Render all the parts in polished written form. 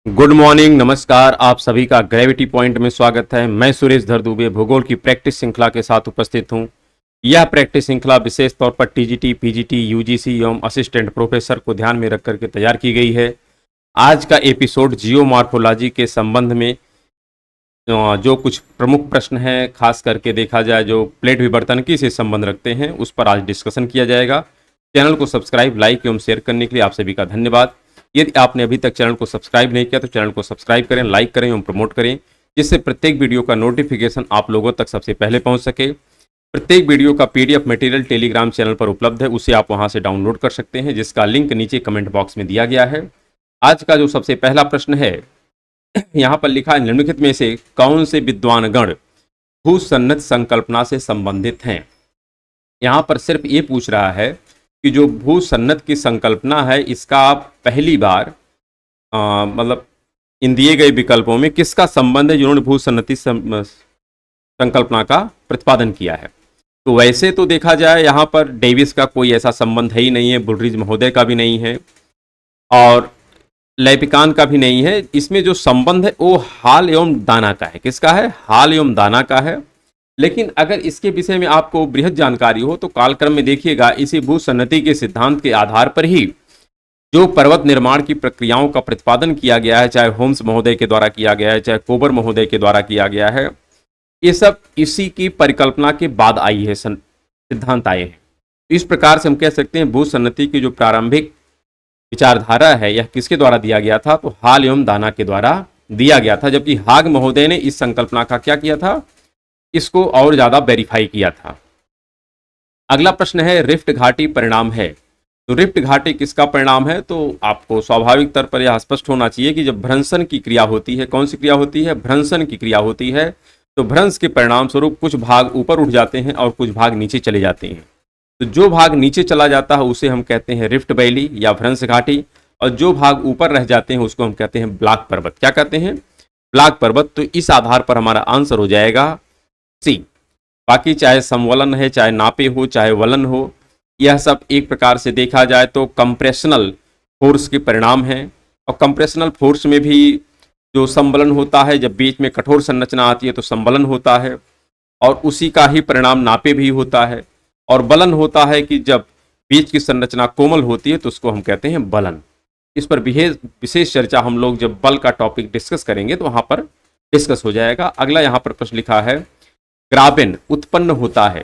Good morning, नमस्कार। आप सभी का ग्रेविटी पॉइंट में स्वागत है। मैं सुरेश धर दुबे भूगोल की प्रैक्टिस श्रृंखला के साथ उपस्थित हूं। यह प्रैक्टिस श्रृंखला विशेष तौर पर टीजीटी, पीजीटी, यूजीसी एवं असिस्टेंट प्रोफेसर को ध्यान में रख करके तैयार की गई है। आज का एपिसोड जियोमॉर्फोलॉजी के संबंध में जो कुछ प्रमुख प्रश्न हैं, खास करके देखा जाए जो प्लेट विवर्तनकी से संबंध रखते हैं, उस पर आज डिस्कशन किया जाएगा। चैनल को सब्सक्राइब, लाइक एवं शेयर करने के लिए आप सभी का धन्यवाद। यदि आपने अभी तक चैनल को सब्सक्राइब नहीं किया तो चैनल को सब्सक्राइब करें, लाइक करें एवं प्रमोट करें, जिससे प्रत्येक वीडियो का नोटिफिकेशन आप लोगों तक सबसे पहले पहुंच सके। प्रत्येक वीडियो का पीडीएफ मटेरियल टेलीग्राम चैनल पर उपलब्ध है, उसे आप वहां से डाउनलोड कर सकते हैं, जिसका लिंक नीचे कमेंट बॉक्स में दिया गया है। आज का जो सबसे पहला प्रश्न है, यहाँ पर लिखा है, निम्नलिखित में से कौन से विद्वानगण भूसन्नत संकल्पना से संबंधित हैं। यहाँ पर सिर्फ ये पूछ रहा है कि जो भूसन्नत की संकल्पना है, इसका आप पहली बार मतलब इन दिए गए विकल्पों में किसका संबंध है जिन्होंने भूसन्नति संकल्पना का प्रतिपादन किया है। तो वैसे तो देखा जाए यहाँ पर डेविस का कोई ऐसा संबंध है ही नहीं है, बुलरिज महोदय का भी नहीं है और लैपिकान का भी नहीं है। इसमें जो संबंध है वो हाल एवं दाना का है। किसका है? हाल एवं दाना का है। लेकिन अगर इसके विषय में आपको बृहद जानकारी हो तो कालक्रम में देखिएगा, इसी भूसन्नति के सिद्धांत के आधार पर ही जो पर्वत निर्माण की प्रक्रियाओं का प्रतिपादन किया गया है, चाहे होम्स महोदय के द्वारा किया गया है, चाहे कोबर महोदय के द्वारा किया गया है, ये सब इसी की परिकल्पना के बाद आई है, सिद्धांत आए हैं। इस प्रकार से हम कह सकते हैं भूसन्नति की जो प्रारंभिक विचारधारा है, यह किसके द्वारा दिया गया था? तो हाल एवं दाना के द्वारा दिया गया था। जबकि हाग महोदय ने इस संकल्पना का क्या किया था? इसको और ज्यादा वेरीफाई किया था। अगला प्रश्न है, रिफ्ट घाटी परिणाम है। तो रिफ्ट घाटी किसका परिणाम है? तो आपको स्वाभाविक तौर पर यह स्पष्ट होना चाहिए कि जब भ्रंशन की क्रिया होती है, कौन सी क्रिया होती है? भ्रंशन की क्रिया होती है। तो भ्रंश के परिणाम स्वरूप कुछ भाग ऊपर उठ जाते हैं और कुछ भाग नीचे चले जाते हैं। तो जो भाग नीचे चला जाता है उसे हम कहते हैं रिफ्ट वैली या भ्रंश घाटी, और जो भाग ऊपर रह जाते हैं उसको हम कहते हैं ब्लॉक पर्वत। क्या कहते हैं? ब्लॉक पर्वत। तो इस आधार पर हमारा आंसर हो जाएगा सी। बाकी चाहे समवलन है, चाहे नापे हो, चाहे वलन हो, यह सब एक प्रकार से देखा जाए तो कंप्रेशनल फोर्स के परिणाम हैं। और कंप्रेशनल फोर्स में भी जो संवलन होता है, जब बीच में कठोर संरचना आती है तो संवलन होता है, और उसी का ही परिणाम नापे भी होता है। और बलन होता है कि जब बीच की संरचना कोमल होती है तो उसको हम कहते हैं बलन। इस पर विशेष चर्चा हम लोग जब बल का टॉपिक डिस्कस करेंगे तो वहां पर डिस्कस हो जाएगा। अगला यहाँ पर प्रश्न लिखा है, ग्राबेन उत्पन्न होता है।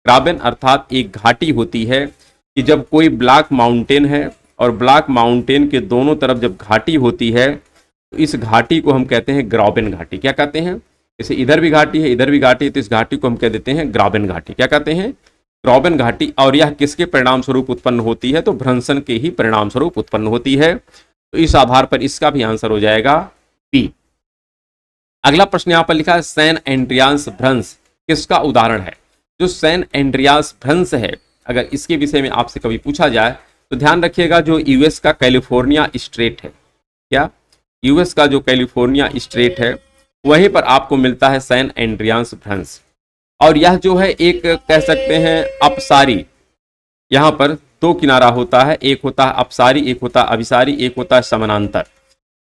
ग्राबेन अर्थात एक घाटी होती है कि जब कोई ब्लॉक माउंटेन है और ब्लॉक माउंटेन के दोनों तरफ जब घाटी होती है तो इस घाटी को हम कहते हैं ग्राबेन घाटी। क्या कहते हैं? जैसे इधर भी घाटी है, इधर भी घाटी है, तो इस घाटी को हम कह देते हैं ग्राबेन घाटी। क्या कहते हैं? ग्राबेन घाटी। और यह किसके परिणाम स्वरूप उत्पन्न होती है? तो भ्रंशन के ही परिणाम स्वरूप उत्पन्न होती है। तो इस आधार पर इसका भी आंसर हो जाएगा बी। अगला प्रश्न यहां पर लिखा है, सैन एंड्रियास भ्रंश किसका उदाहरण है? जो सैन एंड्रियास भ्रंश है, अगर इसके विषय में आपसे कभी पूछा जाए तो ध्यान रखिएगा, जो यूएस का कैलिफोर्निया स्टेट है, क्या यूएस का जो कैलिफोर्निया स्टेट है, वहीं पर आपको मिलता है सैन एंड्रियास भ्रंश। और यह जो है एक कह सकते हैं अपसारी, यहाँ पर दो किनारा होता है, एक होता है अपसारी, एक होता है अभिसारी, एक होता है समानांतर।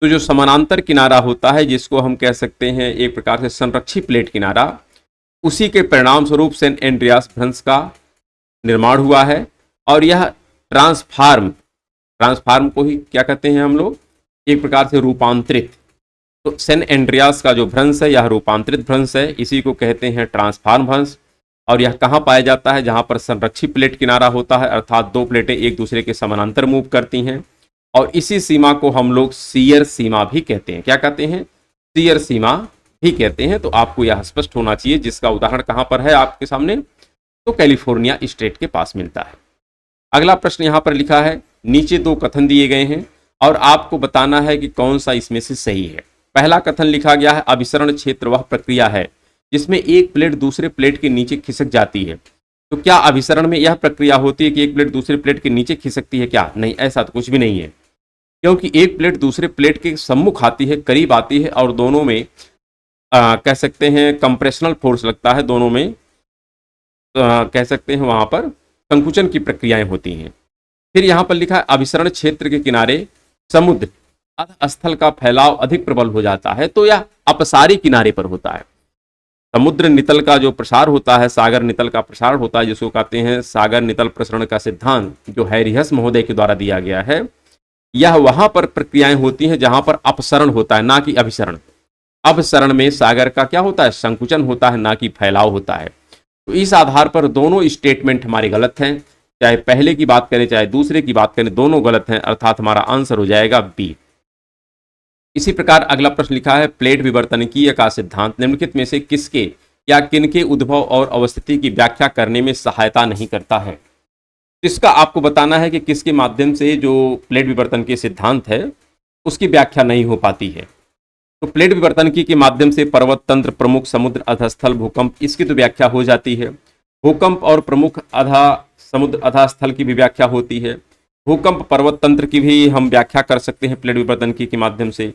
तो जो समानांतर किनारा होता है, जिसको हम कह सकते हैं एक प्रकार से संरक्षी प्लेट किनारा, उसी के परिणाम स्वरूप सेंट एंड्रियास भ्रंश का निर्माण हुआ है। और यह ट्रांसफार्म को ही क्या कहते हैं हम लोग? एक प्रकार से रूपांतरित। तो सेंट एंड्रियास का जो भ्रंश है, यह रूपांतरित भ्रंश है, इसी को कहते हैं ट्रांसफार्म भ्रंश। और यह कहाँ पाया जाता है? जहाँ पर संरक्षित प्लेट किनारा होता है, अर्थात दो प्लेटें एक दूसरे के समानांतर मूव करती हैं। और इसी सीमा को हम लोग शियर सीमा भी कहते हैं। क्या कहते हैं? शियर सीमा भी कहते हैं। तो आपको यह स्पष्ट होना चाहिए, जिसका उदाहरण कहाँ पर है आपके सामने? तो कैलिफोर्निया स्टेट के पास मिलता है। अगला प्रश्न यहाँ पर लिखा है, नीचे दो कथन दिए गए हैं और आपको बताना है कि कौन सा इसमें से सही है। पहला कथन लिखा गया है, अभिसरण क्षेत्र वह प्रक्रिया है जिसमें एक प्लेट दूसरे प्लेट के नीचे खिसक जाती है। तो क्या अभिसरण में यह प्रक्रिया होती है कि एक प्लेट दूसरे प्लेट के नीचे खिसकती है? क्या नहीं, ऐसा तो कुछ भी नहीं है, क्योंकि एक प्लेट दूसरे प्लेट के सम्मुख आती है, करीब आती है, और दोनों में कह सकते हैं कंप्रेशनल फोर्स लगता है, दोनों में कह सकते हैं वहां पर संकुचन की प्रक्रियाएं होती हैं। फिर यहाँ पर लिखा है, अभिसरण क्षेत्र के किनारे समुद्र अध स्थल का फैलाव अधिक प्रबल हो जाता है तो यह अपसारी किनारे पर होता है। समुद्र नितल का जो प्रसार होता है, सागर नितल का प्रसार होता है, जिसको कहते हैं सागर नितल प्रसरण का सिद्धांत, जो हैरियस महोदय के द्वारा दिया गया है, यह वहां पर प्रक्रियाएं होती हैं जहां पर अपसरण होता है, ना कि अभिसरण। अभिसरण में सागर का क्या होता है, संकुचन होता है, ना कि फैलाव होता है। तो इस आधार पर दोनों स्टेटमेंट हमारे गलत हैं, चाहे पहले की बात करें चाहे दूसरे की बात करें, दोनों गलत हैं, अर्थात हमारा आंसर हो जाएगा बी। इसी प्रकार अगला प्रश्न लिखा है, प्लेट विवर्तनिकीय का सिद्धांत निम्नलिखित में से किसके या किनके उद्भव और अवस्थिति की व्याख्या करने में सहायता नहीं करता है। इसका आपको बताना है कि किसके माध्यम से जो प्लेट विवर्तन के सिद्धांत है उसकी व्याख्या नहीं हो पाती है। तो प्लेट विवर्तनिकी के माध्यम से पर्वत तंत्र, प्रमुख समुद्र अधस्थल, भूकंप, इसकी तो व्याख्या हो जाती है। भूकंप और प्रमुख अधा समुद्र अधास्थल की भी व्याख्या होती है। भूकंप पर्वत तंत्र की भी हम व्याख्या कर सकते हैं प्लेट विवर्तनिकी के माध्यम से।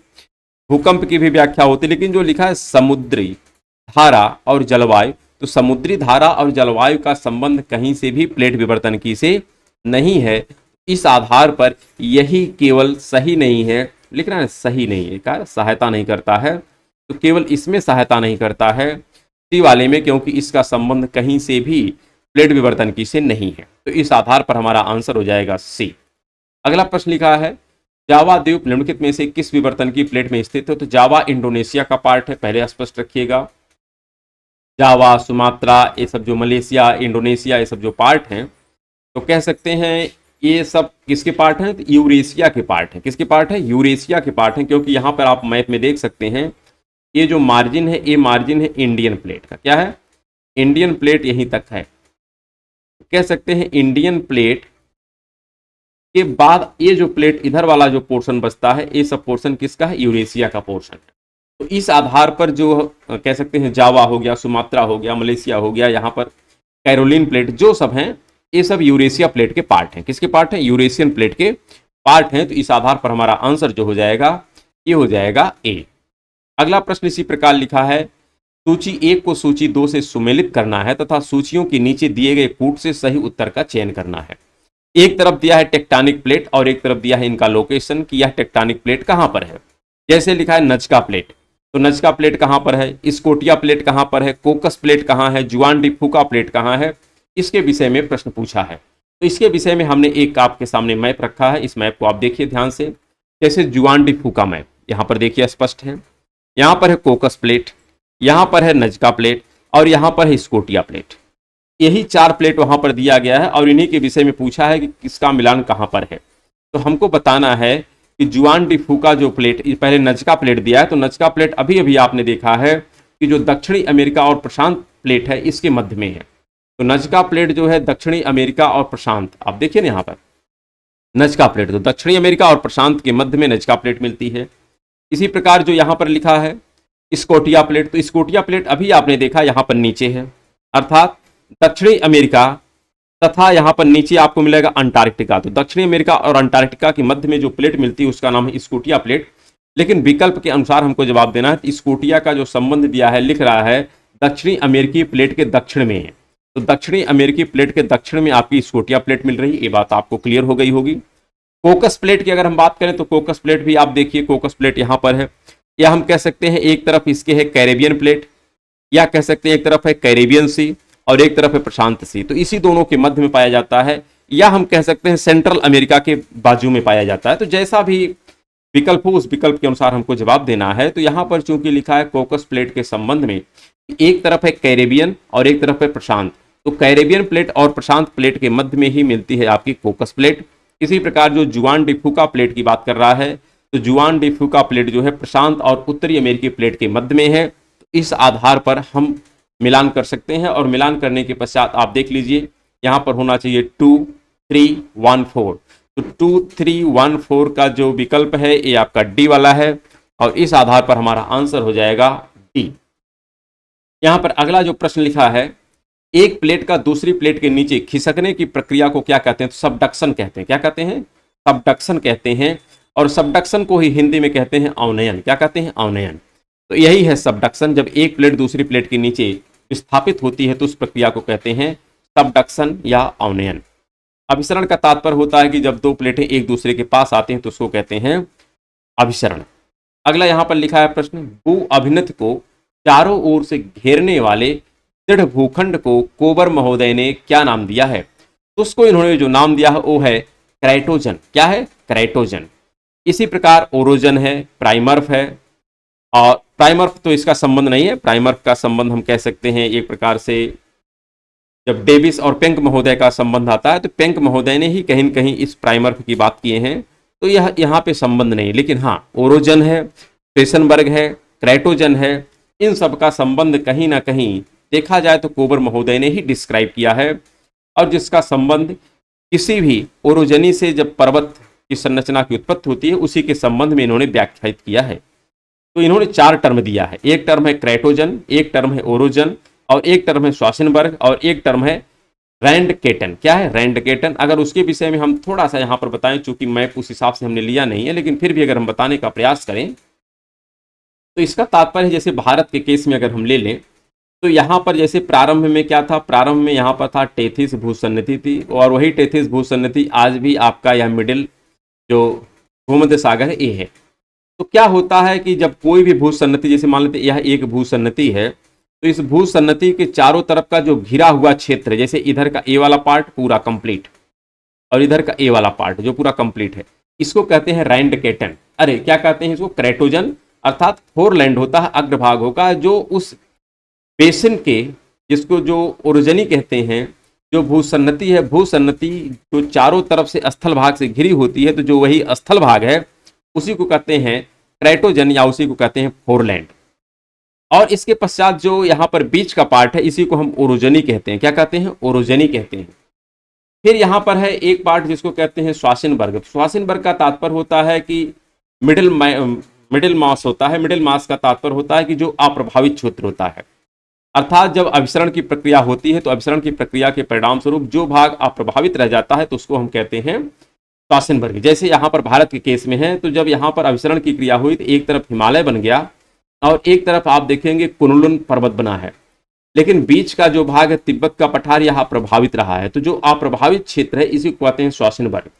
भूकंप की भी व्याख्या होती है, लेकिन जो लिखा है समुद्री धारा और जलवायु, तो समुद्री धारा और जलवायु का संबंध कहीं से भी प्लेट विवर्तनिकी से नहीं है। इस आधार पर यही केवल सही नहीं है, लिख रहा है सही नहीं है, क्या सहायता नहीं करता है, तो केवल इसमें सहायता नहीं करता है, सी वाले में, क्योंकि इसका संबंध कहीं से भी प्लेट विवर्तनिकी से नहीं है। तो इस आधार पर हमारा आंसर हो जाएगा सी। अगला प्रश्न लिखा है, जावा द्वीप निम्नलिखित में से किस विवर्तनिकी प्लेट में स्थित है। तो जावा इंडोनेशिया का पार्ट है, पहले स्पष्ट रखिएगा। जावा, सुमात्रा, ये सब जो मलेशिया, इंडोनेशिया, ये सब जो पार्ट हैं, तो कह सकते हैं ये सब किसके पार्ट हैं, तो यूरेशिया के पार्ट है। किसके पार्ट है, यूरेशिया के पार्ट हैं, क्योंकि यहाँ पर आप मैप में देख सकते हैं ये जो मार्जिन है, ये मार्जिन है इंडियन प्लेट का। क्या है, इंडियन प्लेट यहीं तक है। कह सकते हैं इंडियन प्लेट के बाद ये जो प्लेट इधर वाला जो पोर्शन बचता है, ये सब पोर्शन किसका है, यूरेशिया का पोर्शन है। तो इस आधार पर जो कह सकते हैं जावा हो गया, सुमात्रा हो गया, मलेशिया हो गया, यहाँ पर कैरोलिन प्लेट जो सब हैं, ये सब यूरेशिया प्लेट के पार्ट हैं। किसके पार्ट हैं, यूरेशियन प्लेट के पार्ट हैं। तो इस आधार पर हमारा आंसर जो हो जाएगा ये हो जाएगा ए। अगला प्रश्न इसी प्रकार लिखा है, सूची 1 को सूची 2 से सुमेलित करना है तथा सूचियों के नीचे दिए गए कूट से सही उत्तर का चयन करना है। एक तरफ दिया है टेक्टानिक प्लेट और एक तरफ दिया है इनका लोकेशन कि यह टेक्टानिक प्लेट कहां पर है। जैसे लिखा है नजका प्लेट, तो नजका प्लेट कहां पर है, स्कोटिया प्लेट कहां पर है, कोकस प्लेट कहां है, जुआन डी फूका प्लेट कहां है, इसके विषय में प्रश्न पूछा है। तो इसके विषय में हमने एक आपके सामने मैप रखा है, इस मैप को आप देखिए ध्यान से। जैसे जुआन डी फूका मैप यहाँ पर देखिए स्पष्ट है, यहाँ पर है कोकस प्लेट, यहाँ पर है नजका प्लेट और यहाँ पर है स्कोटिया प्लेट। यही 4 प्लेट वहां पर दिया गया है और इन्हीं के विषय में पूछा है कि किसका मिलान कहां पर है। तो हमको बताना है कि जुआन डी फूका जो प्लेट, पहले नजका प्लेट दिया है, तो नजका प्लेट अभी अभी आपने देखा है कि जो दक्षिणी अमेरिका और प्रशांत प्लेट है इसके मध्य में है। तो नजका प्लेट जो है दक्षिणी अमेरिका और प्रशांत, आप देखिए ना यहाँ पर नजका प्लेट, तो दक्षिणी अमेरिका और प्रशांत के मध्य में नजका प्लेट मिलती है। इसी प्रकार जो यहाँ पर लिखा है स्कोटिया प्लेट, तो स्कोटिया प्लेट अभी आपने देखा यहाँ पर नीचे है, अर्थात दक्षिणी अमेरिका तथा यहाँ पर नीचे आपको मिलेगा अंटार्कटिका। तो दक्षिणी अमेरिका और अंटार्कटिका के मध्य में जो प्लेट मिलती है उसका नाम है स्कोटिया प्लेट। लेकिन विकल्प के अनुसार हमको जवाब देना है, तो स्कोटिया का जो संबंध दिया है, लिख रहा है दक्षिणी अमेरिकी प्लेट के दक्षिण में है। तो दक्षिणी अमेरिकी प्लेट के दक्षिण में आपकी स्कोटिया प्लेट मिल रही है, ये बात आपको क्लियर हो गई होगी। कोकस प्लेट की अगर हम बात करें तो कोकस प्लेट भी आप देखिए, कोकस प्लेट यहाँ पर है, या हम कह सकते हैं एक तरफ इसके है कैरेबियन प्लेट, या कह सकते हैं एक तरफ है कैरेबियन सी और एक तरफ है प्रशांत सी, तो इसी दोनों के मध्य में पाया जाता है, या हम कह सकते हैं सेंट्रल अमेरिका के बाजू में पाया जाता है। तो जैसा भी विकल्प हो उस विकल्प के अनुसार हमको जवाब देना है। तो यहाँ पर चूंकि लिखा है कोकस प्लेट के संबंध में, एक तरफ है कैरेबियन और एक तरफ है प्रशांत, तो कैरेबियन प्लेट और प्रशांत प्लेट के मध्य में ही मिलती है आपकी कोकस प्लेट। इसी प्रकार जो जुआन डी फूका प्लेट की बात कर रहा है, तो जुआन डी फूका प्लेट जो है प्रशांत और उत्तरी अमेरिकी प्लेट के मध्य में है। तो इस आधार पर हम मिलान कर सकते हैं, और मिलान करने के पश्चात आप देख लीजिए यहाँ पर होना चाहिए 2, 3, 1, 4। तो 2, 3, 1, 4 का जो विकल्प है ये आपका डी वाला है, और इस आधार पर हमारा आंसर हो जाएगा डी। यहाँ पर अगला जो प्रश्न लिखा है, एक प्लेट का दूसरी प्लेट के नीचे खिसकने की प्रक्रिया को क्या कहते हैं, तो सबडक्शन कहते हैं। क्या कहते हैं, सबडक्शन कहते हैं, और सबडक्शन को ही हिंदी में कहते हैं अवनयन। क्या कहते हैं, अवनयन। तो यही है सबडक्शन, जब एक प्लेट दूसरी प्लेट के नीचे विस्थापित होती है तो उस प्रक्रिया को कहते हैं सबडक्शन या अवनयन। अभिसरण का तात्पर्य होता है कि जब 2 प्लेटें एक दूसरे के पास आते हैं तो उसको कहते हैं अभिसरण। अगला यहां पर लिखा है प्रश्न, भू अभिनत को चारों ओर से घेरने वाले दृढ़ भूखंड को कोबर महोदय ने क्या नाम दिया है? तो उसको इन्होंने जो नाम दिया है वो है क्राइटोजन। क्या है? क्राइटोजन। इसी प्रकार ओरोजन है, प्राइमर्फ है, और प्राइमर्फ तो इसका संबंध नहीं है, प्राइमर्फ का संबंध हम कह सकते हैं एक प्रकार से जब डेविस और पेंक महोदय का संबंध आता है तो पेंक महोदय ने ही कहीं न कहीं इस प्राइमर्फ की बात किए हैं, तो यह यहाँ पे संबंध नहीं। लेकिन हाँ, ओरोजन है, फ्रेसनबर्ग है, क्राइटोजन है, इन सब का संबंध कहीं ना कहीं देखा जाए तो कोबर महोदय ने ही डिस्क्राइब किया है, और जिसका संबंध किसी भी ओरोजनी से जब पर्वत की संरचना की उत्पत्ति होती है उसी के संबंध में इन्होंने व्याख्यायित किया है। तो इन्होंने 4 टर्म दिया है, एक टर्म है क्राइटोजन, एक टर्म है ओरोजन, और एक टर्म है श्वासेनबर्ग, और एक टर्म है रैंडकेटन। क्या है? रैंडकेटन। अगर उसके विषय में हम थोड़ा सा यहाँ पर बताएं, चूंकि मैप उस हिसाब से हमने लिया नहीं है, लेकिन फिर भी अगर हम बताने का प्रयास करें तो इसका तात्पर्य जैसे भारत के केस में अगर हम ले लें तो यहाँ पर जैसे प्रारंभ में क्या था, प्रारंभ में यहाँ पर था टेथिस भूसन्नति थी, और वही टेथिस भूसन्नति आज भी आपका यह मिडिल जो भूमध्य सागर है ये है। तो क्या होता है कि जब कोई भी भूसन्नति, जैसे मान लेते यह एक भूसन्नति है, तो इस भूसन्नति के चारों तरफ का जो घिरा हुआ क्षेत्र, जैसे इधर का ए वाला पार्ट पूरा कंप्लीट और इधर का ए वाला पार्ट जो पूरा कंप्लीट है, इसको कहते हैं रैंडकेटन। अरे क्या कहते हैं इसको? क्राइटोजन। अर्थात फोरलैंड होता है, अग्रभाग होगा, जो उस बेसिन के, जिसको जो ओरोजनी कहते हैं, जो भूसन्नति है, भूसन्नति जो चारों तरफ से स्थल भाग से घिरी होती है, तो जो वही स्थल भाग है उसी को कहते हैं क्राइटोजन, या उसी को कहते हैं फोरलैंड। और इसके पश्चात जो यहाँ पर बीच का पार्ट है इसी को हम ओरोजनी कहते हैं। क्या कहते हैं? ओरोजनी कहते हैं। फिर यहाँ पर है एक पार्ट जिसको कहते हैं श्वासेनबर्ग। श्वासेनबर्ग का तात्पर्य होता है कि मिडिल मास होता है। मिडिल मास का तात्पर्य होता है कि जो अप्रभावित क्षेत्र होता है, अर्थात जब अभिसरण की प्रक्रिया होती है तो अभिसरण की प्रक्रिया के परिणाम स्वरूप जो भाग अप्रभावित रह जाता है तो उसको हम कहते हैं श्वासेनबर्ग। जैसे यहाँ पर भारत के केस में है, तो जब यहाँ पर अभिसरण की क्रिया हुई तो एक तरफ हिमालय बन गया और एक तरफ आप देखेंगे कुनलुन पर्वत बना है, लेकिन बीच का जो भाग है तिब्बत का पठार यहाँ प्रभावित रहा है, तो जो अप्रभावित क्षेत्र है इसी को कहते हैं श्वासेनबर्ग।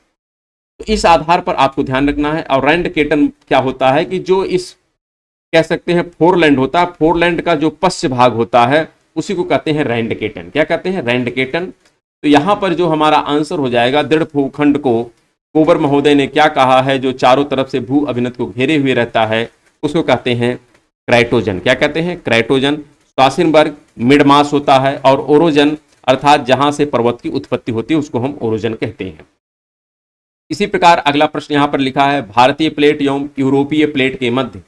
तो इस आधार पर आपको ध्यान रखना है। और रैंडकेटन क्या होता है कि जो इस कह सकते हैं फोरलैंड होता है, फोरलैंड का जो पश्चिम भाग होता है उसी को कहते हैं रैंडकेटन। क्या कहते हैं? रैंडकेटन। तो यहाँ पर जो हमारा आंसर हो जाएगा, दृढ़ भूखंड को कोबर महोदय ने क्या कहा है, जो चारों तरफ से भू अभिनत को घेरे हुए रहता है उसको कहते हैं क्राइटोजन। क्या कहते हैं? क्राइटोजन। श्वासेनबर्ग मिड मास होता है, और ओरोजन अर्थात जहां से पर्वत की उत्पत्ति होती है उसको हम ओरोजन कहते हैं। इसी प्रकार अगला प्रश्न यहाँ पर लिखा है, भारतीय प्लेट एवं यूरोपीय प्लेट के मध्य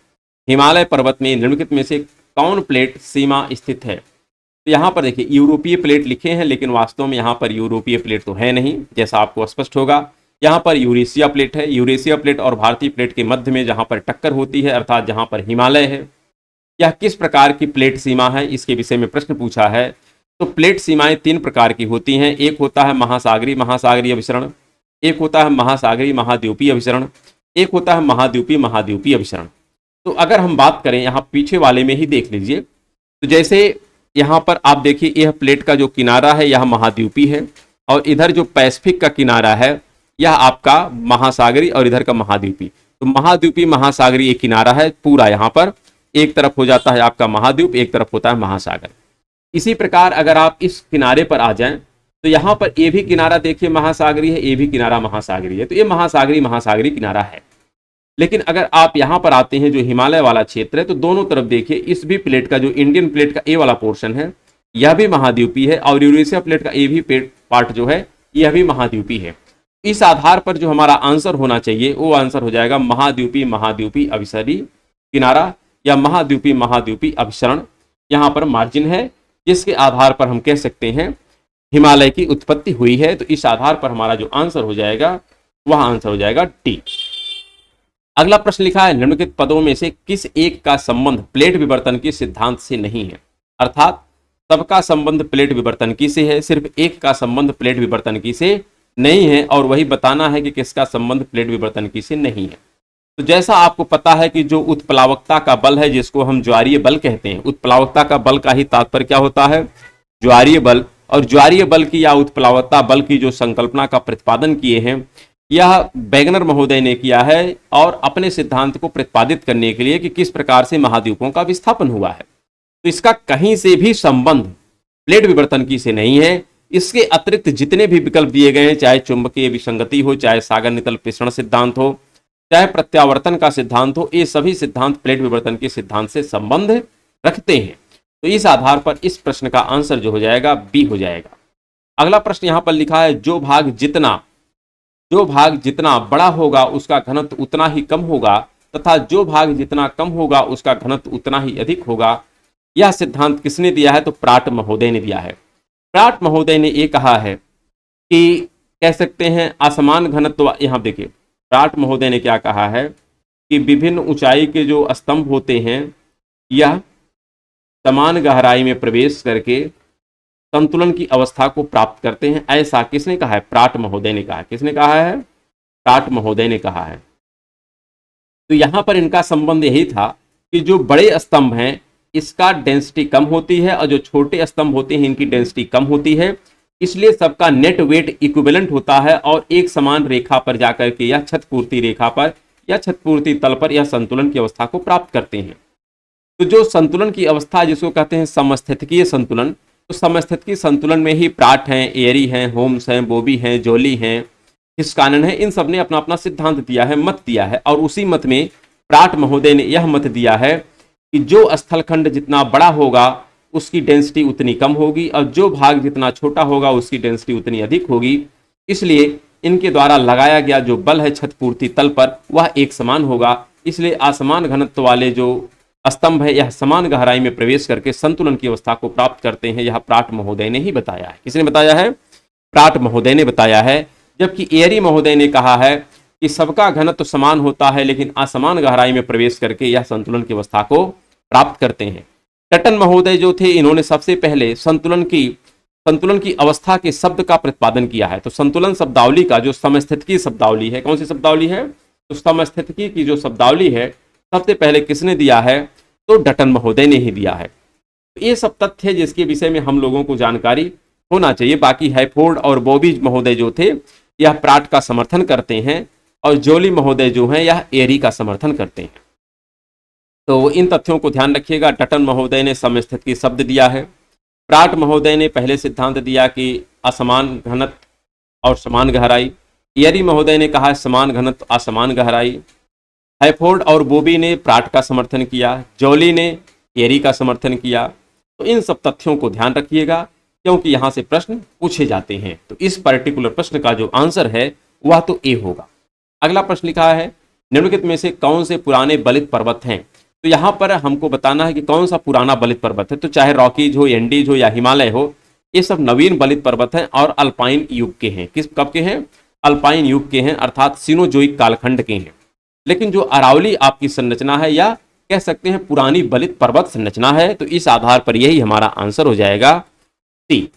हिमालय पर्वत में निम्नलिखित में से कौन प्लेट सीमा स्थित है? तो यहाँ पर देखिए यूरोपीय प्लेट लिखे हैं, लेकिन वास्तव में यहाँ पर यूरोपीय प्लेट तो है नहीं, जैसा आपको स्पष्ट होगा। यहाँ पर यूरेशिया प्लेट है। यूरेशिया प्लेट और भारतीय प्लेट के मध्य में जहाँ पर टक्कर होती है, अर्थात जहाँ पर हिमालय है, यह किस प्रकार की प्लेट सीमा है, इसके विषय में प्रश्न पूछा है। तो प्लेट सीमाएं 3 प्रकार की होती हैं। एक होता है महासागरीय अभिसरण, एक होता है महासागरीय महाद्वीपीय अभिसरण, एक होता है महाद्वीपीय अभिसरण। तो अगर हम बात करें यहाँ पीछे वाले में ही देख लीजिए, तो जैसे यहाँ पर आप देखिए यह प्लेट का जो किनारा है यह महाद्वीपी है, और इधर जो पैसिफिक का किनारा है यह आपका महासागरी और इधर का महाद्वीपी। तो महाद्वीपी महासागरी एक किनारा है पूरा, यहाँ पर एक तरफ हो जाता है आपका महाद्वीप, एक तरफ होता है महासागर। इसी प्रकार अगर आप इस किनारे पर आ जाएं तो यहाँ पर ये भी किनारा देखिए महासागरी है, ये भी किनारा महासागरी है, तो ये महासागरी किनारा है। लेकिन अगर आप यहाँ पर आते हैं जो हिमालय वाला क्षेत्र है, तो दोनों तरफ देखिए इस भी प्लेट का जो इंडियन प्लेट का ए वाला पोर्शन है यह भी महाद्वीपी है, और यूरेशिया प्लेट का ए भी पार्ट जो है यह भी महाद्वीपी है। इस आधार पर जो हमारा आंसर होना चाहिए वो आंसर हो जाएगा महाद्वीपी अभिसरी किनारा, या महाद्वीपी अभिसरण यहाँ पर मार्जिन है, जिसके आधार पर हम कह सकते हैं हिमालय की उत्पत्ति हुई है। तो इस आधार पर हमारा जो आंसर हो जाएगा वह आंसर हो जाएगा डी। अगला प्रश्न लिखा है, निम्नलिखित पदों में से किस एक का संबंध प्लेट विवर्तन के सिद्धांत से नहीं है? अर्थात सबका संबंध प्लेट विवर्तन की से है, सिर्फ एक का संबंध प्लेट विवर्तन की से नहीं है, और वही बताना है कि किसका संबंध प्लेट विवर्तन की से नहीं है। तो जैसा आपको पता है कि जो उत्प्लावकता का बल है जिसको हम ज्वारीय बल कहते हैं, उत्प्लावकता का बल का ही तात्पर्य क्या होता है? ज्वारीय बल। और ज्वारीय बल की या उत्प्लावकता बल की जो संकल्पना का प्रतिपादन किए हैं यह वैगनर महोदय ने किया है और अपने सिद्धांत को प्रतिपादित करने के लिए कि किस प्रकार से महाद्वीपों का विस्थापन हुआ है। तो इसका कहीं से भी संबंध प्लेट विवर्तन की से नहीं है। इसके अतिरिक्त जितने भी विकल्प दिए गए हैं, चाहे चुंबकीय विसंगति हो, चाहे सागर नितल प्रेषण सिद्धांत हो, चाहे प्रत्यावर्तन का सिद्धांत हो, ये सभी सिद्धांत प्लेट विवर्तन के सिद्धांत से संबंध रखते हैं। तो इस आधार पर इस प्रश्न का आंसर जो हो जाएगा बी हो जाएगा। अगला प्रश्न यहां पर लिखा है, जो भाग जितना बड़ा होगा उसका घनत्व उतना ही कम होगा तथा जो भाग जितना कम होगा उसका घनत्व उतना ही अधिक होगा। यह सिद्धांत किसने दिया है? तो प्राट महोदय ने दिया है। प्राट महोदय ने यह कहा है कि कह सकते हैं असमान घनत्व, यहां देखिए प्राट महोदय ने क्या कहा है कि विभिन्न ऊंचाई के जो स्तंभ होते हैं यह समान गहराई में प्रवेश करके संतुलन की अवस्था को प्राप्त करते हैं। ऐसा किसने कहा है? प्राट महोदय ने कहा है। किसने कहा है? प्राट महोदय ने कहा है। तो यहां पर इनका संबंध यही था कि जो बड़े स्तंभ हैं इसका डेंसिटी कम होती है और जो छोटे स्तंभ होते हैं इनकी डेंसिटी कम होती है, इसलिए सबका नेट वेट इक्विवेलेंट होता है और एक समान रेखा पर जाकर के या छतपूर्ति रेखा पर या छतपूर्ति तल पर यह संतुलन की अवस्था को प्राप्त करते हैं। तो जो संतुलन की अवस्था जिसको कहते हैं समस्थितिकीय संतुलन, तो समस्थितिकीय संतुलन में ही प्राट हैं, एयरी हैं, होम्स हैं, बोबी हैं, जोली हैं, हिस्कानन है, इन सब ने अपना अपना सिद्धांत दिया है, मत दिया है। और उसी मत में प्राट महोदय ने यह मत दिया है कि जो स्थलखंड जितना बड़ा होगा उसकी डेंसिटी उतनी कम होगी और जो भाग जितना छोटा होगा उसकी डेंसिटी उतनी अधिक होगी। इसलिए इनके द्वारा लगाया गया जो बल है छतपूर्ति तल पर वह एक समान होगा। इसलिए असमान घनत्व वाले जो स्तंभ है यह समान गहराई में प्रवेश करके संतुलन की अवस्था को प्राप्त करते हैं। यह प्राट महोदय ने ही बताया है। किसने बताया है? प्राट महोदय ने बताया है। जबकि एयरी महोदय ने कहा है कि सबका घनत्व समान होता है लेकिन असमान गहराई में प्रवेश करके यह संतुलन की अवस्था को प्राप्त करते हैं। टटन महोदय जो थे इन्होंने सबसे पहले संतुलन की अवस्था के शब्द का प्रतिपादन किया है। तो संतुलन शब्दावली का जो समस्थितिकी शब्दावली है, कौन सी शब्दावली है? तो समस्थितिकी की जो शब्दावली है सबसे पहले किसने दिया है? तो टटन महोदय ने ही दिया है। तो ये सब तथ्य है जिसके विषय में हम लोगों को जानकारी होना चाहिए। बाकी हैफोर्ड और बॉबी महोदय जो थे यह प्राट का समर्थन करते हैं और जोली महोदय जो हैं यह एरी का समर्थन करते हैं। तो इन तथ्यों को ध्यान रखिएगा। टटन महोदय ने समस्थितिकी शब्द दिया है। प्राट महोदय ने पहले सिद्धांत दिया कि असमान घनत्व और समान गहराई। एरी महोदय ने कहा समान घनत्व असमान गहराई। हैफोर्ड और बोबी ने प्राट का समर्थन किया, जोली ने एरी का समर्थन किया। तो इन सब तथ्यों को ध्यान रखिएगा क्योंकि यहां से प्रश्न पूछे जाते हैं। तो इस पर्टिकुलर प्रश्न का जो आंसर है वह तो ए होगा। अगला प्रश्न लिखा है, निम्नलिखित में से कौन से पुराने बलित पर्वत हैं? तो यहां पर हमको बताना है कि कौन सा पुराना बलित पर्वत है। तो चाहे रॉकीज हो, एंडीज हो या हिमालय हो, ये सब नवीन बलित पर्वत हैं और अल्पाइन युग के हैं। किस कब के हैं? अल्पाइन युग के हैं, अर्थात सिनोजोइक कालखंड के हैं। लेकिन जो अरावली आपकी संरचना है या कह सकते हैं पुरानी बलित पर्वत संरचना है, तो इस आधार पर यही हमारा आंसर हो जाएगा सी।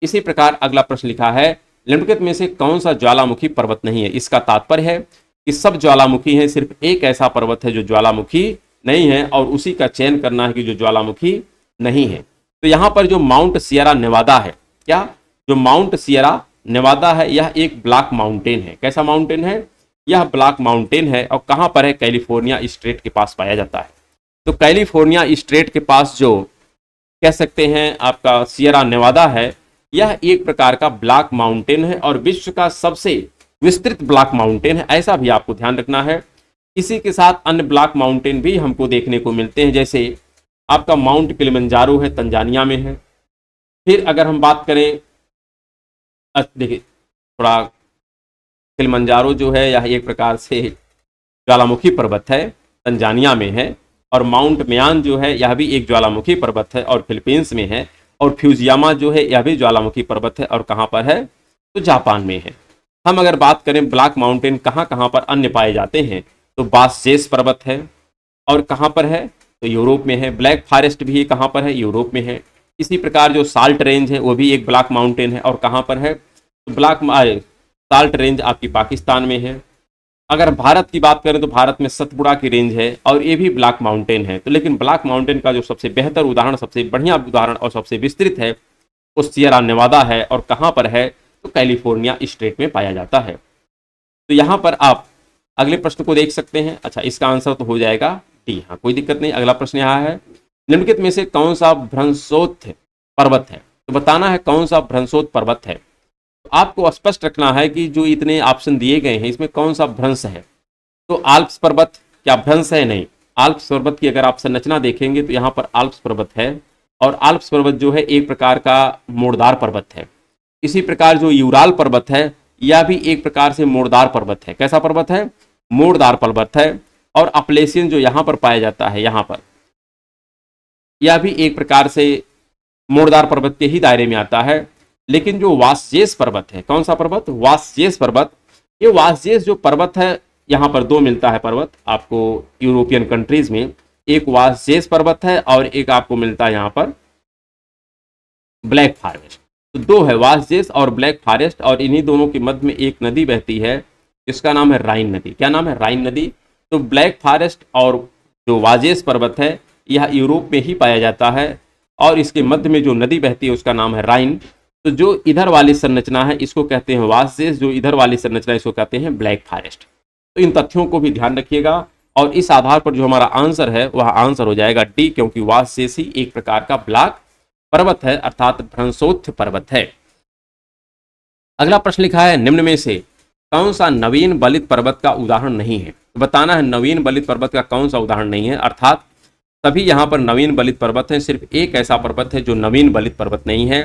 इसी प्रकार अगला प्रश्न लिखा है, निम्नलिखित में से कौन सा ज्वालामुखी पर्वत नहीं है? इसका तात्पर्य है कि सब ज्वालामुखी हैं, सिर्फ एक ऐसा पर्वत है जो ज्वालामुखी नहीं है और उसी का चयन करना है कि जो ज्वालामुखी नहीं है। तो यहां पर जो माउंट सियरा नेवादा है, क्या जो माउंट सियरा नेवादा है यह एक ब्लैक माउंटेन है। कैसा माउंटेन है? यह ब्लैक माउंटेन है और कहां पर है? कैलिफोर्निया स्टेट के पास पाया जाता है। तो कैलिफोर्निया स्टेट के पास जो कह सकते हैं आपका सियरा नेवादा है, यह एक प्रकार का ब्लैक माउंटेन है और विश्व का सबसे विस्तृत ब्लैक माउंटेन है, ऐसा भी आपको ध्यान रखना है। इसी के साथ अन्य ब्लैक माउंटेन भी हमको देखने को मिलते हैं, जैसे आपका माउंट किलिमंजारो है, तंजानिया में है। फिर अगर हम बात करें, देखिए थोड़ा किलिमंजारो जो है यह एक प्रकार से ज्वालामुखी पर्वत है, तंजानिया में है। और माउंट मेयान जो है यह भी एक ज्वालामुखी पर्वत है और फिलीपींस में है। और फ्यूजियामा जो है यह भी ज्वालामुखी पर्वत है और कहाँ पर है? तो जापान में है। हम अगर बात करें ब्लैक माउंटेन कहाँ कहाँ पर अन्य पाए जाते हैं, तो बासजेस पर्वत है और कहाँ पर है? तो यूरोप में है। ब्लैक फॉरेस्ट भी कहाँ पर है? यूरोप में है। इसी प्रकार जो साल्ट रेंज है वो भी एक ब्लैक माउंटेन है और कहाँ पर है? तो साल्ट रेंज आपकी पाकिस्तान में है। अगर भारत की बात करें तो भारत में सतपुड़ा की रेंज है और ये भी ब्लैक माउंटेन है। तो लेकिन ब्लैक माउंटेन का जो सबसे बेहतर उदाहरण, सबसे बढ़िया उदाहरण और सबसे विस्तृत है वो सियरा नेवादा है और कहाँ पर है? तो कैलिफोर्निया स्टेट में पाया जाता है। तो यहाँ पर आप अगले प्रश्न को देख सकते हैं। अच्छा, इसका आंसर तो हो जाएगा डी। हाँ, कोई दिक्कत नहीं। अगला प्रश्न यहाँ है, निम्नलिखित में से कौन सा भ्रंशोत्थ पर्वत है? तो बताना है कौन सा भ्रंशोत्थ पर्वत है। तो आपको स्पष्ट रखना है कि जो इतने ऑप्शन दिए गए हैं इसमें कौन सा भ्रंश है। तो आल्प्स पर्वत क्या भ्रंश है? नहीं। आल्प्स पर्वत की अगर आप संरचना देखेंगे तो यहाँ पर आल्प्स पर्वत है, और आल्प्स पर्वत जो है एक प्रकार का मोड़दार पर्वत है। इसी प्रकार जो यूराल पर्वत है यह भी एक प्रकार से मोड़दार पर्वत है। कैसा पर्वत है? मोड़दार पर्वत है। और अपलेशियन जो यहाँ पर पाया जाता है, यहाँ पर यह भी एक प्रकार से मोड़दार पर्वत के ही दायरे में आता है। लेकिन जो वासजेस पर्वत है, कौन सा पर्वत? वासजेस पर्वत। ये वासजेस जो पर्वत है, यहाँ पर दो मिलता है पर्वत आपको यूरोपियन कंट्रीज में, एक वासजेस पर्वत है और एक आपको मिलता है यहाँ पर ब्लैक फॉरेस्ट। तो दो है, वासजेस और ब्लैक फॉरेस्ट, और इन्हीं दोनों के मध्य में एक नदी बहती है जिसका नाम है राइन नदी। क्या नाम है? राइन नदी। तो ब्लैक फॉरेस्ट और जो वाजेस पर्वत है यह यूरोप में ही पाया जाता है, और इसके मध्य में जो नदी बहती है उसका नाम है राइन। तो जो इधर वाली संरचना है इसको कहते हैं वासजेस, जो इधर वाली संरचना इसको कहते हैं ब्लैक फॉरेस्ट। तो इन तथ्यों को भी ध्यान रखिएगा, और इस आधार पर जो हमारा आंसर है वह आंसर हो जाएगा डी, क्योंकि वासजेस ही एक प्रकार का ब्लैक पर्वत है, अर्थात भ्रंशोत्थ पर्वत है। अगला प्रश्न लिखा है, निम्न में से कौन सा नवीन बलित पर्वत का उदाहरण नहीं है? तो बताना है नवीन बलित पर्वत का कौन सा उदाहरण नहीं है, अर्थात सभी यहाँ पर नवीन बलित पर्वत है, सिर्फ एक ऐसा पर्वत है जो नवीन बलित पर्वत नहीं है।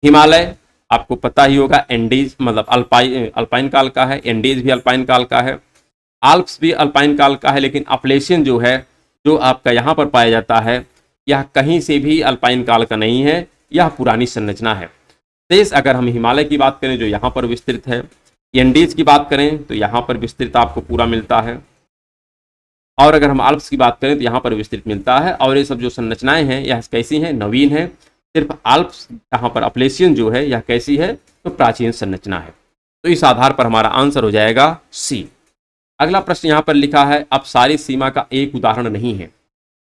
हिमालय आपको पता ही होगा, एंडीज मतलब अल्पाइन काल का है, एंडीज भी अल्पाइन काल का है, आल्प्स भी अल्पाइन काल का है, लेकिन अपलेशियन जो है जो आपका यहाँ पर पाया जाता है यह कहीं से भी अल्पाइन काल का नहीं है, यह पुरानी संरचना है। शेष अगर हम हिमालय की बात करें जो यहाँ पर विस्तृत है, एंडीज की बात करें तो यहाँ पर विस्तृत आपको पूरा मिलता है, और अगर हम आल्प्स की बात करें तो यहाँ पर विस्तृत मिलता है। और ये सब जो संरचनाएं हैं यह कैसी हैं? नवीन है। सिर्फ आल्प्स यहाँ पर अपलेशियन जो है यह कैसी है? तो प्राचीन संरचना है। तो इस आधार पर हमारा आंसर हो जाएगा सी। अगला प्रश्न यहाँ पर लिखा है, अपसारी सीमा का एक उदाहरण नहीं है।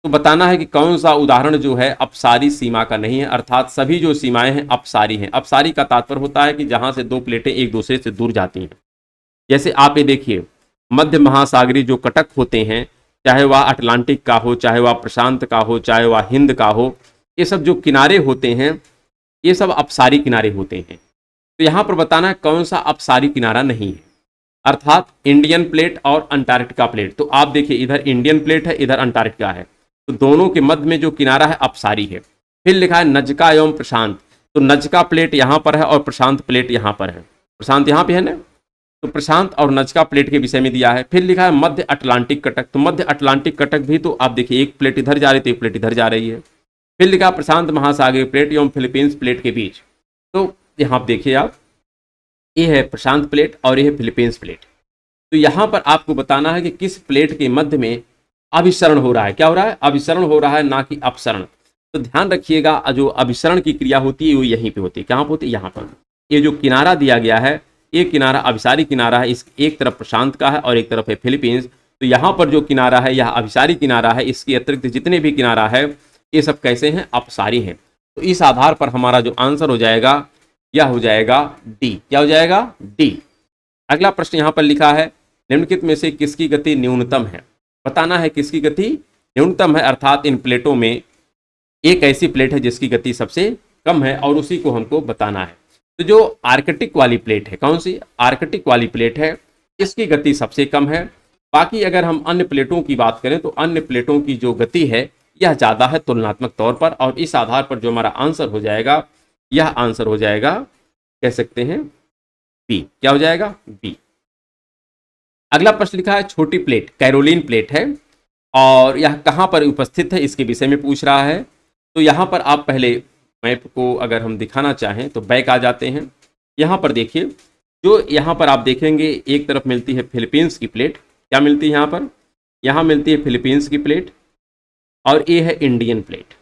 तो बताना है कि कौन सा उदाहरण जो है अपसारी सीमा का नहीं है, अर्थात सभी जो सीमाएं हैं अपसारी हैं। अपसारी का तात्पर्य होता है कि जहां से दो प्लेटें एक दूसरे से दूर जाती हैं। जैसे आप ये देखिए, मध्य महासागरीय जो कटक होते हैं, चाहे वह अटलांटिक का हो, चाहे वह प्रशांत का हो, चाहे वह हिंद का हो, ये सब जो किनारे होते हैं ये सब अपसारी किनारे होते हैं। तो यहाँ पर बताना है कौन सा अपसारी किनारा नहीं है, अर्थात इंडियन प्लेट और अंटार्कटिका प्लेट। तो आप देखिए, इधर इंडियन प्लेट है, इधर अंटार्कटिका है, तो दोनों के मध्य में जो किनारा है अपसारी है। फिर लिखा है नजका एवं प्रशांत। तो नजका प्लेट यहाँ पर है और प्रशांत प्लेट यहाँ पर है। प्रशांत यहाँ पे है ना, तो प्रशांत और नजका प्लेट के विषय में दिया है। फिर लिखा है मध्य अटलांटिक कटक। तो मध्य अटलांटिक कटक भी तो आप देखिए, एक प्लेट इधर जा रही है तो एक प्लेट इधर जा रही है। फिर लिखा प्रशांत महासागरीय प्लेट एवं फिलीपींस प्लेट के बीच। तो यहाँ देखिए आप, ये है प्रशांत प्लेट और ये है फिलीपींस प्लेट। तो यहाँ पर आपको बताना है कि किस प्लेट के मध्य में अभिसरण हो रहा है। क्या हो रहा है? अभिसरण हो रहा है, ना कि अपसरण। तो ध्यान रखिएगा, जो अभिसरण की क्रिया होती है वो यहीं पे होती है। कहाँ पर होती है? यहाँ पर। ये जो किनारा दिया गया है ये किनारा अभिसारी किनारा है, इस एक तरफ प्रशांत का है और एक तरफ है फिलीपींस। तो यहाँ पर जो किनारा है यह अभिसारी किनारा है, इसके अतिरिक्त जितने भी किनारा है ये सब कैसे हैं? अपसारी हैं। तो इस आधार पर हमारा जो आंसर हो जाएगा यह हो जाएगा डी। क्या हो जाएगा? डी। अगला प्रश्न यहाँ पर लिखा है, निम्नलिखित में से किसकी गति न्यूनतम है? बताना है किसकी गति न्यूनतम है, अर्थात इन प्लेटों में एक ऐसी प्लेट है जिसकी गति सबसे कम है और उसी को हमको बताना है। तो जो आर्कटिक वाली प्लेट है, कौन सी? आर्कटिक वाली प्लेट है, इसकी गति सबसे कम है। बाकी अगर हम अन्य प्लेटों की बात करें तो अन्य प्लेटों की जो गति है यह ज़्यादा है तुलनात्मक तौर पर, और इस आधार पर जो हमारा आंसर हो जाएगा यह आंसर हो जाएगा, कह सकते हैं बी। क्या हो जाएगा? बी। अगला प्रश्न लिखा है, छोटी प्लेट कैरोलिन प्लेट है और यह कहाँ पर उपस्थित है इसके विषय में पूछ रहा है। तो यहाँ पर आप पहले मैप को अगर हम दिखाना चाहें तो बैक आ जाते हैं। यहाँ पर देखिए, जो यहाँ पर आप देखेंगे एक तरफ मिलती है फिलीपींस की प्लेट। क्या मिलती है यहाँ पर? यहाँ मिलती है फिलीपींस की प्लेट और ये है इंडियन प्लेट।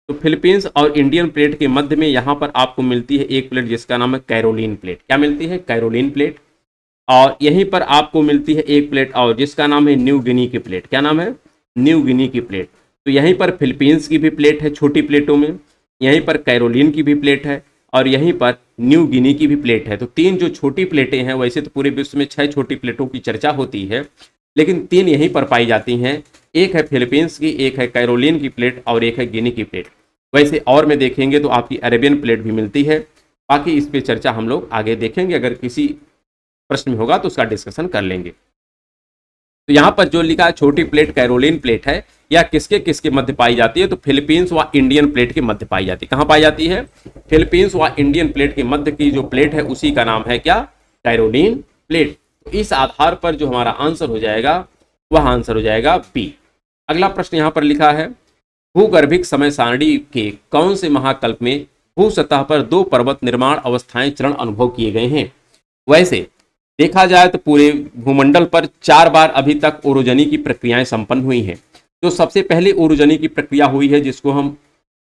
तो फिलीपींस और इंडियन प्लेट के मध्य में यहाँ पर आपको मिलती है एक प्लेट जिसका नाम है कैरोलिन प्लेट। क्या मिलती है? Caroline plate. और यहीं पर आपको मिलती है एक प्लेट और जिसका नाम है न्यू गिनी की प्लेट। क्या नाम है? न्यू गिनी की प्लेट। तो यहीं पर फिलीपींस की भी प्लेट है छोटी प्लेटों में, यहीं पर कैरोलिन की भी प्लेट है और यहीं पर न्यू गिनी की भी प्लेट है। तो 3 जो छोटी प्लेटें हैं, वैसे तो पूरे विश्व में 6 छोटी प्लेटों की चर्चा होती है, लेकिन 3 यहीं पर पाई जाती हैं। एक है फिलीपींस की, एक है कैरोलिन की प्लेट और एक है गिनी की प्लेट। वैसे और में देखेंगे तो आपकी अरेबियन प्लेट भी मिलती है। बाकी इस पे चर्चा हम लोग आगे देखेंगे, अगर किसी प्रश्न में होगा तो उसका डिस्कशन कर लेंगे। तो यहाँ पर जो लिखा है छोटी प्लेट कैरोलिन प्लेट है, या किसके किसके मध्य पाई जाती है, तो फिलीपींस व इंडियन प्लेट के मध्य पाई जाती है। कहाँ पाई जाती है? फिलीपींस व इंडियन प्लेट के मध्य की जो प्लेट है उसी का नाम है क्या? Caroline plate. तो इस आधार पर जो हमारा आंसर हो जाएगा वह आंसर हो जाएगा बी। अगला प्रश्न यहाँ पर लिखा है भूगर्भिक समय सारणी के कौन से महाकल्प में भू सतह पर 2 पर्वत निर्माण अवस्थाएं चरण अनुभव किए गए हैं? वैसे देखा जाए तो पूरे भूमंडल पर 4 बार अभी तक ओरोजनी की प्रक्रियाएं संपन्न हुई हैं। जो सबसे पहले ओरोजनी की प्रक्रिया हुई है, जिसको हम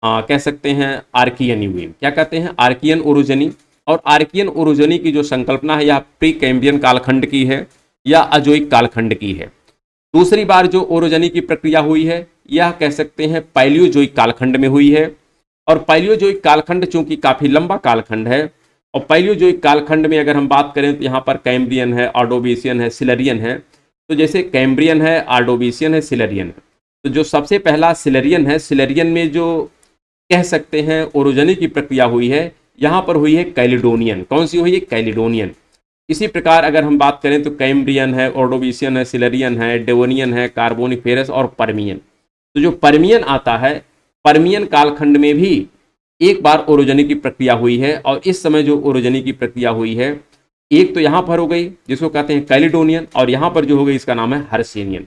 कह सकते हैं आर्कियन युगीन, क्या कहते हैं? आर्कियन ओरोजनी। और आर्कियन ओरोजनी की जो संकल्पना है, यह प्री कैम्ब्रियन कालखंड की है या अजोइक कालखंड की है। दूसरी बार जो ओरोजनी की प्रक्रिया हुई है, यह कह सकते हैं पैलियोजोइक कालखंड में हुई है। और पैलियोजोइक कालखंड चूंकि काफी लंबा कालखंड है, और पैलियोजोइक कालखंड में अगर हम बात करें तो यहाँ पर कैम्ब्रियन है, ऑर्डोविशियन है, सिलरियन है। तो जैसे कैम्ब्रियन है, ऑर्डोविशियन है, सिलरियन है, तो जो सबसे पहला सिलरियन है, सिलरियन में जो कह सकते हैं ओरोजनी की प्रक्रिया हुई है, यहाँ पर हुई है कैलिडोनियन। कौन सी हुई है? कैलिडोनियन। इसी प्रकार अगर हम बात करें तो कैम्ब्रियन है, ऑर्डोविशियन है, सिलरियन है, डेवोनियन है, कार्बोनिफेरस और पर्मियन। तो जो पर्मियन आता है, पर्मियन कालखंड में भी एक बार ओरोजनी की प्रक्रिया हुई है। और इस समय जो ओरोजनी की प्रक्रिया हुई है, एक तो यहाँ पर हो गई जिसको कहते हैं कैलिडोनियन, और यहाँ पर जो हो गई इसका नाम है हर्सेनियन।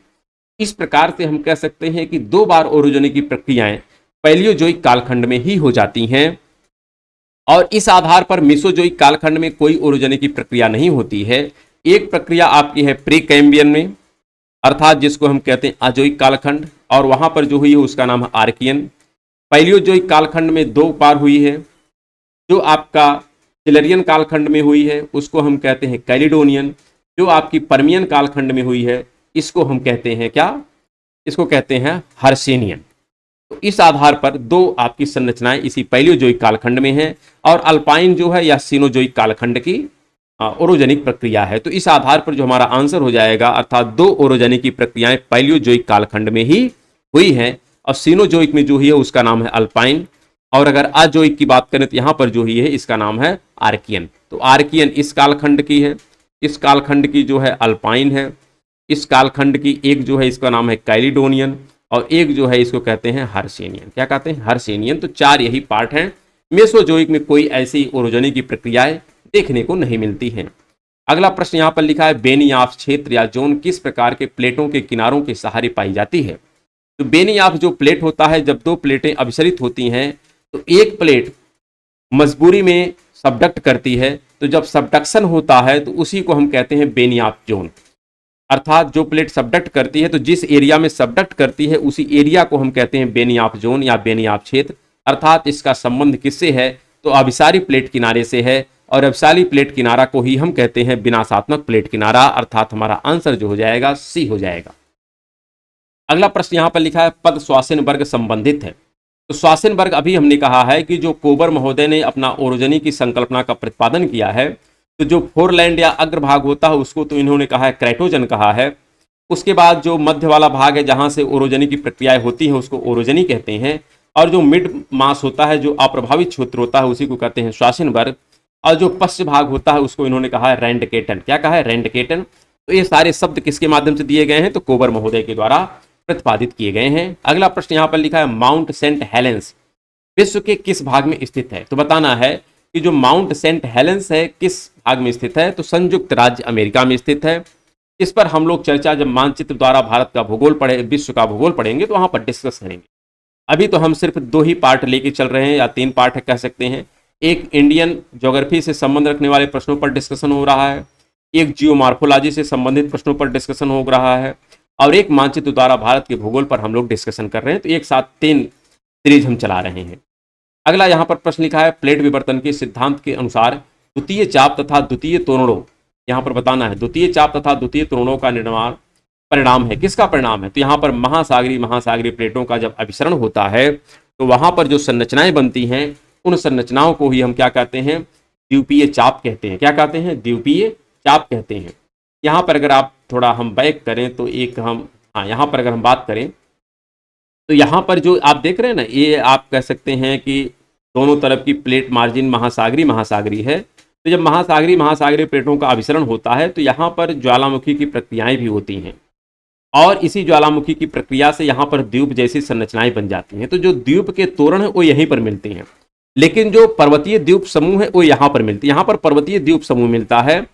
इस प्रकार से हम कह सकते हैं कि 2 बार ओरोजनी की प्रक्रियाएं पैलियोजोइक कालखंड में ही हो जाती हैं। और इस आधार पर मेसोजोइक कालखंड में कोई ओरोजनी की प्रक्रिया नहीं होती है। एक प्रक्रिया आपकी है प्री कैम्ब्रियन में, अर्थात जिसको हम कहते हैं अजोइक कालखंड, और वहां पर जो हुई है उसका नाम है आर्कियन। पैलियोजोइक कालखंड में 2 बार हुई है। जो आपका सिलरियन कालखंड में हुई है उसको हम कहते हैं कैलिडोनियन। जो आपकी पर्मियन कालखंड में हुई है इसको हम कहते हैं क्या? इसको कहते हैं हर्सेनियन। तो इस आधार पर 2 आपकी संरचनाएं इसी पैलियोजोइक कालखंड में हैं, और अल्पाइन जो है या सीनोजोइक कालखंड की ओरोजेनिक प्रक्रिया है। तो इस आधार पर जो हमारा आंसर हो जाएगा, अर्थात 2 ओरोजेनिक की प्रक्रियाएं पैलियोजोइक कालखंड में ही हुई हैं, और सीनोजोइक में जो हुई है उसका नाम है अल्पाइन। और अगर अजोइक की बात करें तो यहां पर जो हुई है इसका नाम है आर्कियन। तो आर्कियन इस कालखंड की है, इस कालखंड की जो है अल्पाइन है, इस कालखंड की एक जो है इसका नाम है कैलिडोनियन, और एक जो है इसको कहते हैं हर्सेनियन। क्या कहते हैं? हर्सेनियन। तो 4 यही पार्ट हैं। मेसोजोइक में कोई ऐसी ओरोजनी की प्रक्रियाएं देखने को नहीं मिलती हैं। अगला प्रश्न यहाँ पर लिखा है बेनियाफ क्षेत्र या जोन किस प्रकार के प्लेटों के किनारों के सहारे पाई जाती है? तो बेनियाफ जो प्लेट होता है, जब 2 प्लेटें अभिसरित होती हैं तो एक प्लेट मजबूरी में सबडक्ट करती है। तो जब सबडक्शन होता है तो उसी को हम कहते हैं बेनियाफ जोन। अर्थात जो प्लेट सबडक्ट करती है, तो जिस एरिया में सबडक्ट करती है उसी एरिया को हम कहते हैं बेनियाफ जोन या बेनियाफ क्षेत्र। अर्थात इसका संबंध किससे है? तो अभिसारी प्लेट किनारे से है, और अभिसारी प्लेट किनारा को ही हम कहते हैं विनाशात्मक प्लेट किनारा। अर्थात हमारा आंसर जो हो जाएगा सी हो जाएगा। अगला प्रश्न यहाँ पर लिखा है पद श्वासेनबर्ग संबंधित है। तो श्वासेनबर्ग, अभी हमने कहा है कि जो कोबर महोदय ने अपना ओरोजनी की संकल्पना का प्रतिपादन किया है, तो जो फोरलैंड या अग्रभाग होता है उसको तो इन्होंने कहा है क्राइटोजन कहा है। उसके बाद जो मध्य वाला भाग है जहां से ओरोजनी की प्रक्रियाएं होती है उसको ओरोजनी कहते हैं। और जो मिड मास होता है, जो अप्रभावित क्षेत्र होता है, उसी को कहते हैं श्वासेनबर्ग। और जो पश्चिम भाग होता है उसको इन्होंने कहा है रैंडकेटन। क्या कहा है? रैंडकेटन। तो ये सारे शब्द किसके माध्यम से दिए गए हैं? तो कोबर महोदय के द्वारा प्रतिपादित किए गए हैं। अगला प्रश्न यहाँ पर लिखा है माउंट सेंट हेलेंस विश्व के किस भाग में स्थित है? तो बताना है कि जो माउंट सेंट हेलेंस है किस भाग में स्थित है? तो संयुक्त राज्य अमेरिका में स्थित है। इस पर हम लोग चर्चा जब मानचित्र द्वारा भारत का भूगोल पढ़े, विश्व का भूगोल पढ़ेंगे तो वहां पर डिस्कस करेंगे। अभी तो हम सिर्फ 2 ही पार्ट लेके चल रहे हैं, या 3 पार्ट कह सकते हैं। एक इंडियन ज्योग्राफी से संबंध रखने वाले प्रश्नों पर डिस्कशन हो रहा है, एक जियोमार्फोलॉजी से संबंधित प्रश्नों पर डिस्कशन हो रहा है, और एक मानचित्र द्वारा भारत के भूगोल पर हम लोग डिस्कशन कर रहे हैं। तो एक साथ 3 सीरीज हम चला रहे हैं। अगला यहाँ पर प्रश्न लिखा है प्लेट विवर्तन के सिद्धांत के अनुसार द्वितीय चाप तथा द्वितीय तोरणों, यहाँ पर बताना है द्वितीय चाप तथा द्वितीय तोरणों का निर्माण परिणाम है। किसका परिणाम है? तो यहाँ पर महासागरीय प्लेटों का जब अभिसरण होता है तो वहां पर जो संरचनाएं बनती हैं उन संरचनाओं को ही हम क्या कहते हैं, द्वीपीय चाप कहते हैं। क्या कहते हैं, द्वीपीय चाप कहते हैं। यहाँ पर अगर आप थोड़ा हम बैक करें तो एक हम यहाँ पर अगर हम बात करें तो यहाँ पर जो आप देख रहे हैं ना, ये आप कह सकते हैं कि दोनों तरफ की प्लेट मार्जिन महासागरी महासागरी है। तो जब महासागरी महासागरी प्लेटों का अभिसरण होता है तो यहाँ पर ज्वालामुखी की प्रक्रियाएं भी होती हैं, और इसी ज्वालामुखी की प्रक्रिया से यहाँ पर द्वीप जैसी संरचनाएं बन जाती हैं। तो जो द्वीप के तोरण है वो यहीं पर मिलते हैं, लेकिन जो पर्वतीय द्वीप समूह है वो यहाँ पर मिलती है। यहाँ पर पर्वतीय द्वीप समूह मिलता है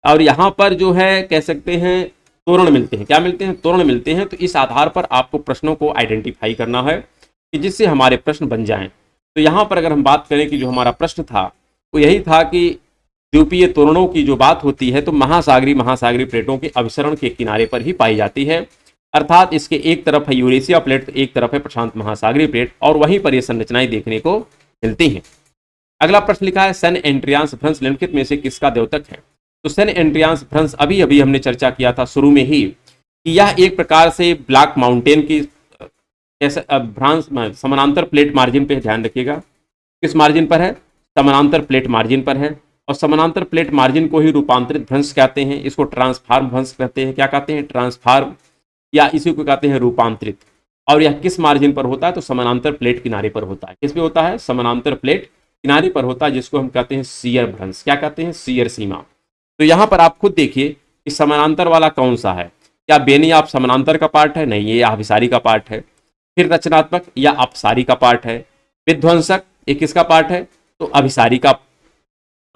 और यहाँ पर जो है कह सकते हैं तोरण मिलते हैं। क्या मिलते हैं, तोरण मिलते हैं। तो इस आधार पर आपको प्रश्नों को आइडेंटिफाई करना है कि जिससे हमारे प्रश्न बन जाएं। तो यहाँ पर अगर हम बात करें कि जो हमारा प्रश्न था वो यही था कि द्वीपीय तोरणों की जो बात होती है तो महासागरी महासागरी प्लेटों के अभिसरण के किनारे पर ही पाई जाती है। अर्थात इसके एक तरफ है यूरेशिया प्लेट, तो एक तरफ है प्रशांत महासागरीय प्लेट, और वहीं पर ये संरचनाएं देखने को मिलती हैं। अगला प्रश्न लिखा है सैन एंड्रियास भ्रंश निम्नलिखित में से किसका द्योतक है। तो सैन एंड्रियास भ्रंश अभी अभी हमने चर्चा किया था शुरू में ही कि यह एक प्रकार से ब्लैक माउंटेन की कैसे भ्रंश समानांतर प्लेट मार्जिन पे ध्यान रखिएगा। किस मार्जिन पर है, समानांतर प्लेट मार्जिन पर है, और समानांतर प्लेट मार्जिन को ही रूपांतरित भ्रंश कहते हैं। इसको ट्रांसफार्म भ्रंश कहते हैं। क्या कहते हैं, ट्रांसफार्म, या इसी को कहते हैं रूपांतरित। और यह किस मार्जिन पर होता है, तो समानांतर प्लेट किनारे पर होता है। किस पे होता है, समानांतर प्लेट किनारे पर होता है, जिसको हम कहते हैं शियर भ्रंश। क्या कहते हैं, शियर सीमा। तो यहाँ पर आप खुद देखिए कि समानांतर वाला कौन सा है। क्या बेनी आप समानांतर का पार्ट है, नहीं, ये अभिसारी का पार्ट है। फिर रचनात्मक या अपसारी का पार्ट है। विध्वंसक ये किसका पार्ट है, तो अभिसारी का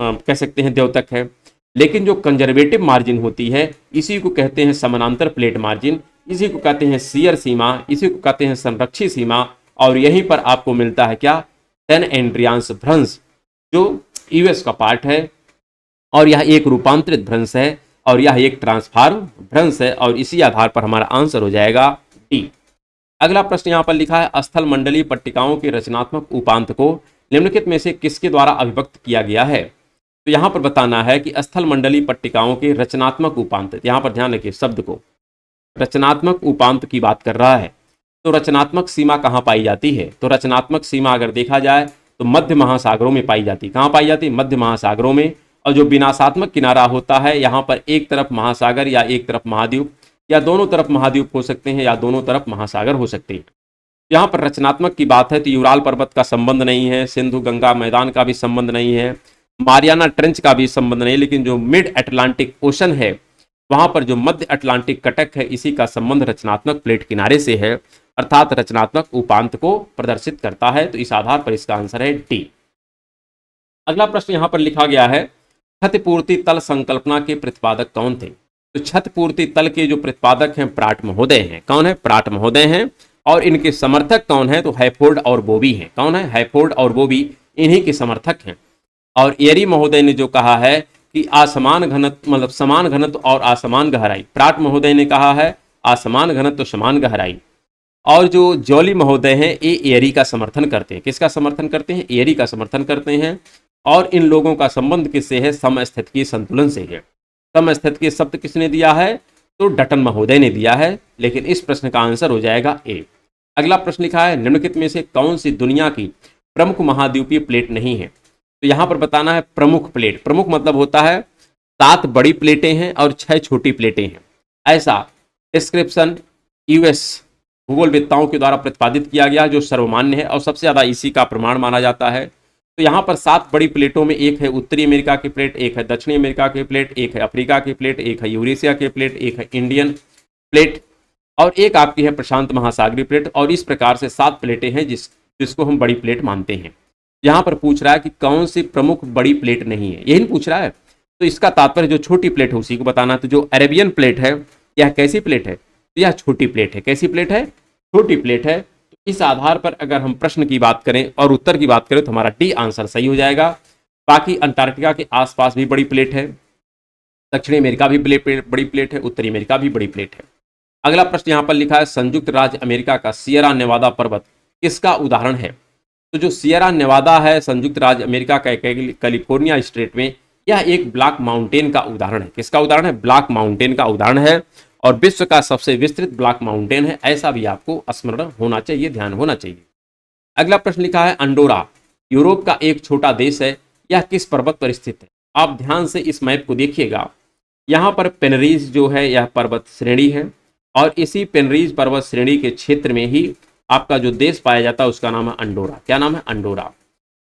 कह सकते हैं द्योतक है। लेकिन जो कंजर्वेटिव मार्जिन होती है इसी को कहते हैं समानांतर प्लेट मार्जिन, इसी को कहते हैं शियर सीमा, इसी को कहते हैं संरक्षी सीमा। और यहीं पर आपको मिलता है क्या, सैन एंड्रियास भ्रंश, जो यूएस का पार्ट है, और यह एक रूपांतरित भ्रंश है, और यह एक ट्रांसफार्म भ्रंश है। और इसी आधार पर हमारा आंसर हो जाएगा डी। अगला प्रश्न यहाँ पर लिखा है स्थल मंडलीय पट्टिकाओं के रचनात्मक उपांत को निम्नलिखित में से किसके द्वारा अभिव्यक्त किया गया है। तो यहाँ पर बताना है कि स्थल मंडलीय पट्टिकाओं के रचनात्मक उपांत, यहाँ पर ध्यान रखिए शब्द को, रचनात्मक उपांत की बात कर रहा है। तो रचनात्मक सीमा कहाँ पाई जाती है, तो रचनात्मक सीमा अगर देखा जाए तो मध्य महासागरों में पाई जाती है। कहाँ पाई जाती है, मध्य महासागरों में। और जो विनाशात्मक किनारा होता है यहाँ पर एक तरफ महासागर या एक तरफ महाद्वीप, या दोनों तरफ महाद्वीप हो सकते हैं या दोनों तरफ महासागर हो सकते हैं। यहाँ पर रचनात्मक की बात है तो यूराल पर्वत का संबंध नहीं है, सिंधु गंगा मैदान का भी संबंध नहीं है, मारियाना ट्रेंच का भी संबंध नहीं, लेकिन जो मिड अटलांटिक ओशन है वहां पर जो मध्य अटलांटिक कटक है इसी का संबंध रचनात्मक प्लेट किनारे से है, अर्थात रचनात्मक उपांत को प्रदर्शित करता है। तो इस आधार पर इसका आंसर है डी। अगला प्रश्न यहाँ पर लिखा गया है क्षतिपूर्ति तल संकल्पना के प्रतिपादक कौन थे। तो क्षतिपूर्ति तल के जो प्रतिपादक हैं प्राट महोदय हैं। कौन है, प्राट महोदय हैं। और इनके समर्थक कौन है, तो हैफोर्ड और बोबी हैं। कौन है, हैफोर्ड और बोबी इन्हीं के समर्थक हैं। और एरी महोदय ने जो कहा है कि असमान घनत्व मतलब समान घनत्व और असमान गहराई, प्राट महोदय ने कहा है असमान घनत्व समान गहराई। और जो जॉली महोदय हैं ये एरी का समर्थन करते हैं। किसका समर्थन करते हैं, एरी का समर्थन करते हैं। और इन लोगों का संबंध किससे है, समस्थितिकीय संतुलन से है। समस्थितिकीय शब्द किसने दिया है, तो डटन महोदय ने दिया है। लेकिन इस प्रश्न का आंसर हो जाएगा ए। अगला प्रश्न लिखा है निम्नलिखित में से कौन सी दुनिया की प्रमुख महाद्वीपीय प्लेट नहीं है। तो यहाँ पर बताना है प्रमुख प्लेट। प्रमुख मतलब होता है 7 बड़ी प्लेटें हैं और 6 छोटी प्लेटें हैं। ऐसा डिस्क्रिप्शन यूएस भूगोलवेत्ताओं के द्वारा प्रतिपादित किया गया जो सर्वमान्य है और सबसे ज़्यादा इसी का प्रमाण माना जाता है। तो यहाँ पर 7 बड़ी प्लेटों में एक है उत्तरी अमेरिका की प्लेट, एक है दक्षिणी अमेरिका की प्लेट, एक है अफ्रीका की प्लेट, एक है यूरेशिया की प्लेट, एक है इंडियन प्लेट, और एक आपकी है प्रशांत महासागरीय प्लेट। और इस प्रकार से 7 प्लेटें हैं जिसको हम बड़ी प्लेट मानते हैं। यहाँ पर पूछ रहा है कि कौन सी प्रमुख बड़ी प्लेट नहीं है, यही पूछ रहा है। तो इसका तात्पर्य जो छोटी प्लेट है उसी को बताना। तो जो अरेबियन प्लेट है यह कैसी प्लेट है, तो यह छोटी प्लेट है। कैसी प्लेट है, छोटी प्लेट है। तो इस आधार पर अगर हम प्रश्न की बात करें और उत्तर की बात करें तो हमारा डी आंसर सही हो जाएगा। बाकी अंटार्कटिका के आसपास भी बड़ी प्लेट है, दक्षिणी अमेरिका भी बड़ी प्लेट है, उत्तरी अमेरिका भी बड़ी प्लेट है। अगला प्रश्न यहाँ पर लिखा है संयुक्त राज्य अमेरिका का सियरा नेवादा पर्वत किसका उदाहरण है। तो जो सियरा नेवादा है संयुक्त राज्य अमेरिका का कैलिफोर्निया स्टेट में, यह एक ब्लैक माउंटेन का उदाहरण है। किसका उदाहरण है, ब्लैक माउंटेन का उदाहरण है। और विश्व का सबसे विस्तृत ब्लैक माउंटेन है, ऐसा भी आपको स्मरण होना चाहिए, ध्यान होना चाहिए। अगला प्रश्न लिखा है अंडोरा यूरोप का एक छोटा देश है, यह किस पर्वत पर स्थित है? आप ध्यान से इस मैप को देखिएगा। यहाँ पर पेनरीज जो है यह पर्वत श्रेणी है, और इसी पेनरीज पर्वत श्रेणी के क्षेत्र में ही आपका जो देश पाया जाता है उसका नाम है अंडोरा। क्या नाम है? अंडोरा।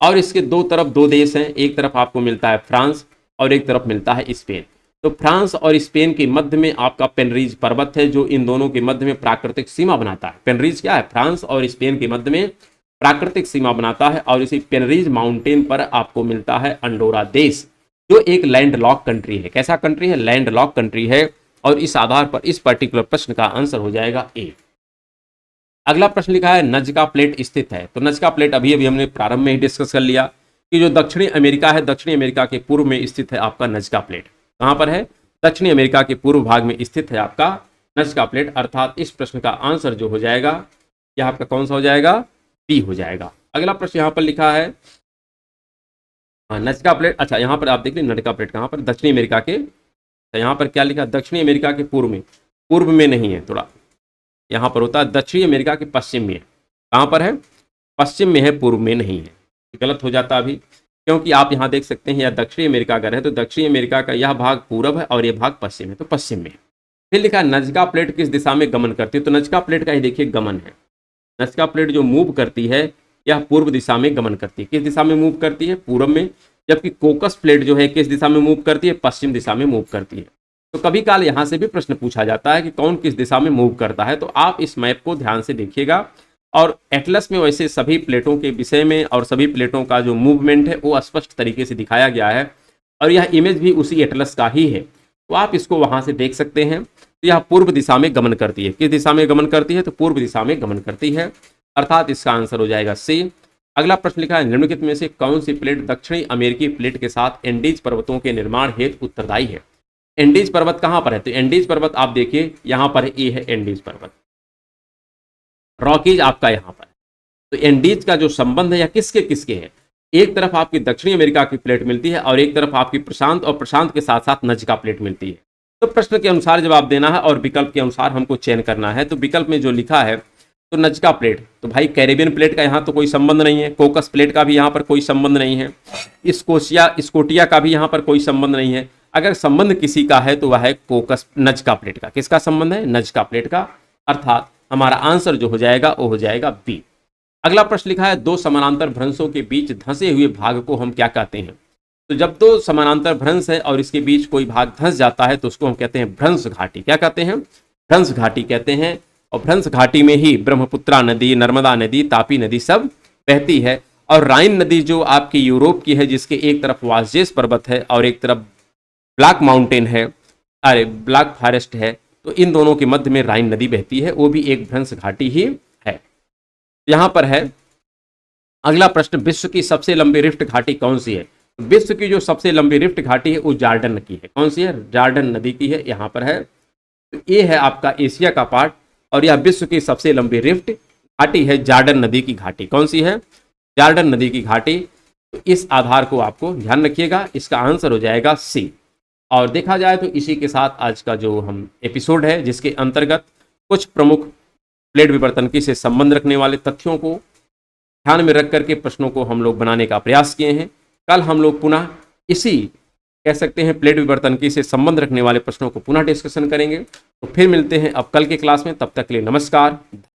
और इसके दो तरफ दो देश हैं, एक तरफ आपको मिलता है फ्रांस और एक तरफ मिलता है स्पेन। तो फ्रांस और स्पेन के मध्य में आपका पेनरीज पर्वत है, जो इन दोनों के मध्य में प्राकृतिक सीमा बनाता है। पेनरीज क्या है? फ्रांस और स्पेन के मध्य में प्राकृतिक सीमा बनाता है, और इसी पेनरीज माउंटेन पर आपको मिलता है अंडोरा देश, जो एक लैंडलॉक कंट्री है। कैसा कंट्री है? लैंडलॉक कंट्री है। और इस आधार पर इस पर्टिकुलर प्रश्न का आंसर हो जाएगा ए। अगला प्रश्न लिखा है नजका प्लेट स्थित है। तो नजका प्लेट अभी अभी हमने प्रारंभ में ही डिस्कस कर लिया कि जो दक्षिणी अमेरिका है, दक्षिणी अमेरिका के पूर्व में स्थित है आपका नजका प्लेट। कहां पर है? दक्षिणी अमेरिका के पूर्व भाग में स्थित है आपका नजका प्लेट। अर्थात इस प्रश्न का आंसर जो हो जाएगा यह आपका कौन सा हो जाएगा? बी हो जाएगा। अगला प्रश्न यहां पर लिखा है नजका प्लेट। अच्छा, यहां पर आप देख लीजिए नजका प्लेट कहां पर? दक्षिणी अमेरिका के। तो यहां पर क्या लिखा? दक्षिणी अमेरिका के पूर्व में। पूर्व में नहीं है, थोड़ा यहां पर होता है दक्षिणी अमेरिका के पश्चिम में है। कहां पर है? पश्चिम में है, पूर्व में नहीं है। गलत हो जाता अभी, क्योंकि आप यहां देख सकते हैं यह दक्षिणी अमेरिका अगर है तो दक्षिणी अमेरिका का यह भाग पूर्व है और यह भाग पश्चिम है, तो पश्चिम में है। फिर लिखा नजका प्लेट किस दिशा में गमन करती है? तो नजका प्लेट का ही देखिए गमन है। नजका प्लेट जो मूव करती है यह पूर्व दिशा में गमन करती है। किस दिशा में मूव करती है? पूर्व में। जबकि कोकस प्लेट जो है किस दिशा में मूव करती है? पश्चिम दिशा में मूव करती है। तो कभी काल यहां से भी प्रश्न पूछा जाता है कि कौन किस दिशा में मूव करता है। तो आप इस मैप को ध्यान से देखिएगा, और एटलस में वैसे सभी प्लेटों के विषय में और सभी प्लेटों का जो मूवमेंट है वो स्पष्ट तरीके से दिखाया गया है, और यह इमेज भी उसी एटलस का ही है, तो आप इसको वहां से देख सकते हैं। तो यह पूर्व दिशा में गमन करती है। किस दिशा में गमन करती है? तो पूर्व दिशा में गमन करती है। अर्थात इसका आंसर हो जाएगा सी। अगला प्रश्न लिखा है निम्नलिखित में से कौन सी प्लेट दक्षिणी अमेरिकी प्लेट के साथ एंडीज पर्वतों के निर्माण हेतु उत्तरदायी है? एंडीज पर्वत कहां पर है? तो एंडीज पर्वत आप देखिए यहां पर ए है एंडीज पर्वत, रॉकीज आपका यहां पर। तो एंडीज का जो संबंध है यह किसके किसके है? एक तरफ आपकी दक्षिणी अमेरिका की प्लेट मिलती है और एक तरफ आपकी प्रशांत, और प्रशांत के साथ साथ नजका प्लेट मिलती है। तो प्रश्न के अनुसार जवाब देना है और विकल्प के अनुसार हमको चयन करना है। तो विकल्प में जो लिखा है तो नजका प्लेट, तो भाई कैरेबियन प्लेट का यहाँ तो कोई संबंध नहीं है, कोकस प्लेट का भी यहाँ पर कोई संबंध नहीं है, स्कोटिया का भी यहाँ पर कोई संबंध नहीं है। अगर संबंध किसी का है तो वह है कोकस नजका प्लेट का। किसका संबंध है? नजका प्लेट का। अर्थात हमारा आंसर जो हो जाएगा वो हो जाएगा बी। अगला प्रश्न लिखा है दो समानांतर भ्रंशों के बीच धंसे हुए भाग को हम क्या कहते हैं? तो जब दो समानांतर भ्रंश है और इसके बीच कोई भाग धंस जाता है तो उसको हम कहते हैं भ्रंश घाटी। क्या कहते हैं? भ्रंश घाटी कहते हैं। और भ्रंश घाटी में ही ब्रह्मपुत्रा नदी, नर्मदा नदी, तापी नदी सब बहती है। और राइन नदी जो आपकी यूरोप की है, जिसके एक तरफ वासजेस पर्वत है और एक तरफ ब्लैक माउंटेन है, अरे ब्लैक फॉरेस्ट है, तो इन दोनों के मध्य में राइन नदी बहती है, वो भी एक भ्रंश घाटी ही है। यहां पर है अगला प्रश्न, विश्व की सबसे लंबी रिफ्ट घाटी कौन सी है? विश्व की जो सबसे लंबी रिफ्ट घाटी है वो जॉर्डन की है। कौन सी है? जॉर्डन नदी की है। यहां पर है, तो ये है आपका एशिया का पार्ट, और यह विश्व की सबसे लंबी रिफ्ट घाटी है जॉर्डन नदी की घाटी। कौन सी है? जॉर्डन नदी की घाटी। तो इस आधार को आपको ध्यान रखिएगा, इसका आंसर हो जाएगा सी। और देखा जाए तो इसी के साथ आज का जो हम एपिसोड है, जिसके अंतर्गत कुछ प्रमुख प्लेट विवर्तनकी से संबंध रखने वाले तथ्यों को ध्यान में रख करके प्रश्नों को हम लोग बनाने का प्रयास किए हैं। कल हम लोग पुनः इसी कह सकते हैं प्लेट विवर्तनकी से संबंध रखने वाले प्रश्नों को पुनः डिस्कशन करेंगे। तो फिर मिलते हैं अब कल के क्लास में, तब तक के लिए नमस्कार।